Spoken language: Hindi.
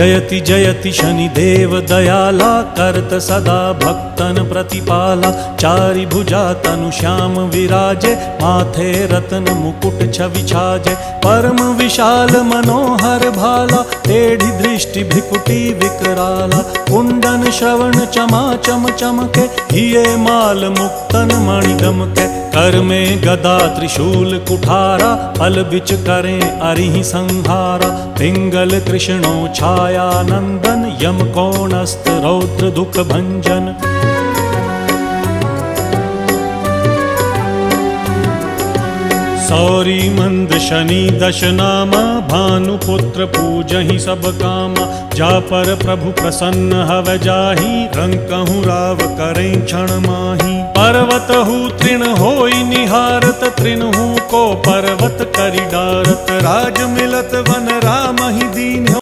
जयति जयति शनिदेव दयाला, करत सदा भक्तन प्रतिपाला। चारि भुजा तनु श्याम विराजे, माथे रत्न मुकुट छवि छाजे। परम विशाल मनोहर भाला, टेढ़ी दृष्टि भ्रिकुटी विकराला। कुंडन श्रवण चमा चम चमके, हिये माल मुक्तन मणि दमके। कर में गदा त्रिशूल कुठारा, फल बिच करें अरिहि संहारा। पिंगल कृष्णो छाया नंदन, यम कोणस्थ रौद्र दुख भंजन। सौरी मंद शनि दश नामा, भानुपुत्र पूजहि सब कामा। जा पर प्रभु प्रसन्न हव जाहि, रंकहु राव करें क्षण माहि। पर्वत हु तृण होई निहारत, तृणहु को पर्वत करि डारत। राज मिलत वन राम ही दीन